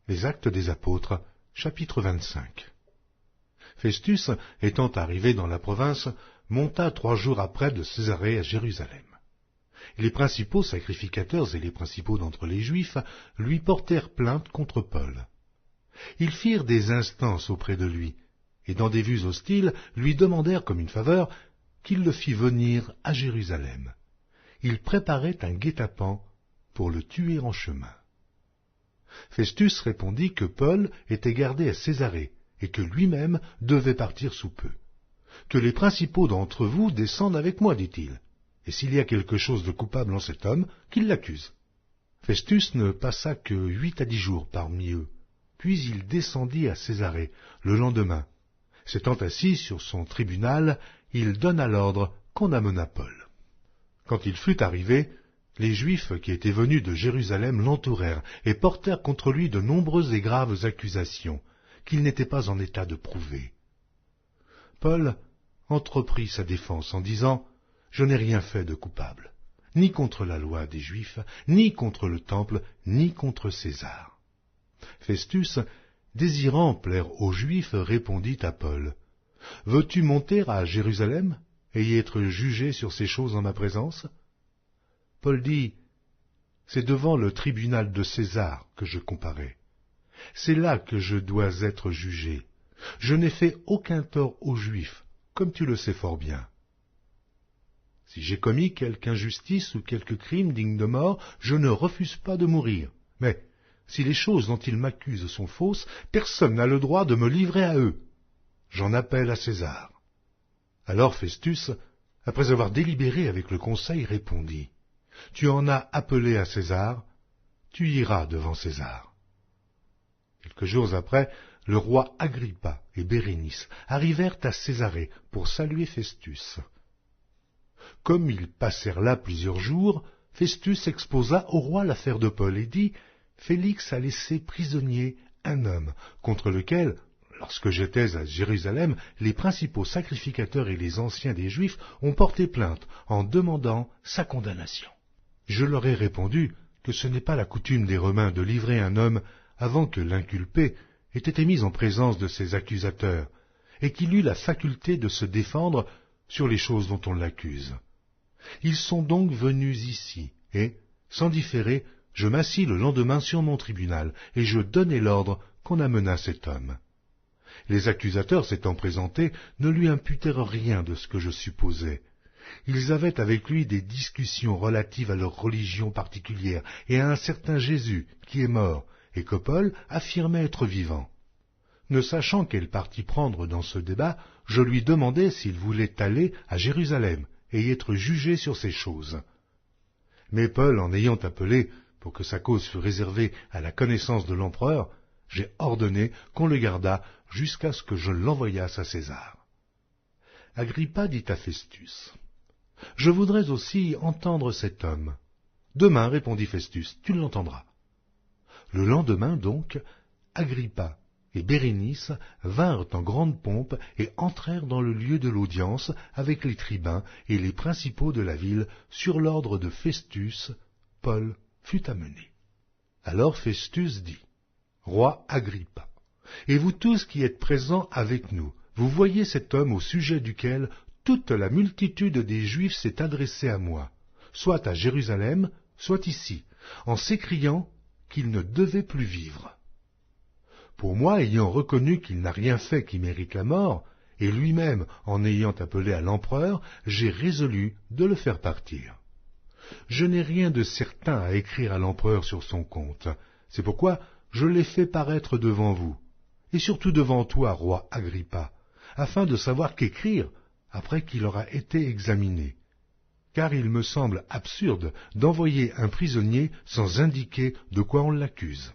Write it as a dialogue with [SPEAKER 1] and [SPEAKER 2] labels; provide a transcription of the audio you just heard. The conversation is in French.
[SPEAKER 1] Les Actes des Apôtres, chapitre 25. Festus, étant arrivé dans la province, monta 3 jours après de Césarée à Jérusalem. Les principaux sacrificateurs et les principaux d'entre les Juifs lui portèrent plainte contre Paul. Ils firent des instances auprès de lui, et dans des vues hostiles lui demandèrent comme une faveur qu'il le fît venir à Jérusalem. Ils préparaient un guet-apens pour le tuer en chemin. Festus répondit que Paul était gardé à Césarée, et que lui-même devait partir sous peu. Que les principaux d'entre vous descendent avec moi, dit-il, et s'il y a quelque chose de coupable en cet homme, qu'il l'accuse. Festus ne passa que 8 à 10 jours parmi eux, puis il descendit à Césarée le lendemain. S'étant assis sur son tribunal, il donna l'ordre qu'on amenât Paul. Quand il fut arrivé, les Juifs qui étaient venus de Jérusalem l'entourèrent et portèrent contre lui de nombreuses et graves accusations qu'il n'était pas en état de prouver. Paul entreprit sa défense en disant « Je n'ai rien fait de coupable, ni contre la loi des Juifs, ni contre le temple, ni contre César. » Festus, désirant plaire aux Juifs, répondit à Paul « Veux-tu monter à Jérusalem et y être jugé sur ces choses en ma présence ?» Paul dit « C'est devant le tribunal de César que je comparais. C'est là que je dois être jugé. Je n'ai fait aucun tort aux Juifs, comme tu le sais fort bien. Si j'ai commis quelque injustice ou quelque crime digne de mort, je ne refuse pas de mourir. Mais si les choses dont ils m'accusent sont fausses, personne n'a le droit de me livrer à eux. J'en appelle à César. » Alors Festus, après avoir délibéré avec le conseil, répondit « Tu en as appelé à César, tu iras devant César. » Quelques jours après, le roi Agrippa et Bérénice arrivèrent à Césarée pour saluer Festus. Comme ils passèrent là plusieurs jours, Festus exposa au roi l'affaire de Paul et dit « Félix a laissé prisonnier un homme contre lequel, lorsque j'étais à Jérusalem, les principaux sacrificateurs et les anciens des Juifs ont porté plainte en demandant sa condamnation. Je leur ai répondu que ce n'est pas la coutume des Romains de livrer un homme avant que l'inculpé ait été mis en présence de ses accusateurs, et qu'il eût la faculté de se défendre sur les choses dont on l'accuse. Ils sont donc venus ici, et, sans différer, je m'assis le lendemain sur mon tribunal, et je donnai l'ordre qu'on amenât cet homme. Les accusateurs s'étant présentés, ne lui imputèrent rien de ce que je supposais. Ils avaient avec lui des discussions relatives à leur religion particulière et à un certain Jésus qui est mort, et que Paul affirmait être vivant. Ne sachant quel parti prendre dans ce débat, je lui demandai s'il voulait aller à Jérusalem et y être jugé sur ces choses. Mais Paul, en ayant appelé pour que sa cause fût réservée à la connaissance de l'empereur, j'ai ordonné qu'on le gardât jusqu'à ce que je l'envoyasse à César. Agrippa dit à Festus « Je voudrais aussi entendre cet homme. »« Demain, répondit Festus, tu l'entendras. » Le lendemain donc, Agrippa et Bérénice vinrent en grande pompe et entrèrent dans le lieu de l'audience avec les tribuns et les principaux de la ville. Sur l'ordre de Festus, Paul fut amené. Alors Festus dit « Roi Agrippa, et vous tous qui êtes présents avec nous, vous voyez cet homme au sujet duquel toute la multitude des Juifs s'est adressée à moi, soit à Jérusalem, soit ici, en s'écriant qu'il ne devait plus vivre. Pour moi, ayant reconnu qu'il n'a rien fait qui mérite la mort, et lui-même en ayant appelé à l'empereur, j'ai résolu de le faire partir. Je n'ai rien de certain à écrire à l'empereur sur son compte, c'est pourquoi je l'ai fait paraître devant vous, et surtout devant toi, roi Agrippa, afin de savoir qu'écrire après qu'il aura été examiné. Car il me semble absurde d'envoyer un prisonnier sans indiquer de quoi on l'accuse.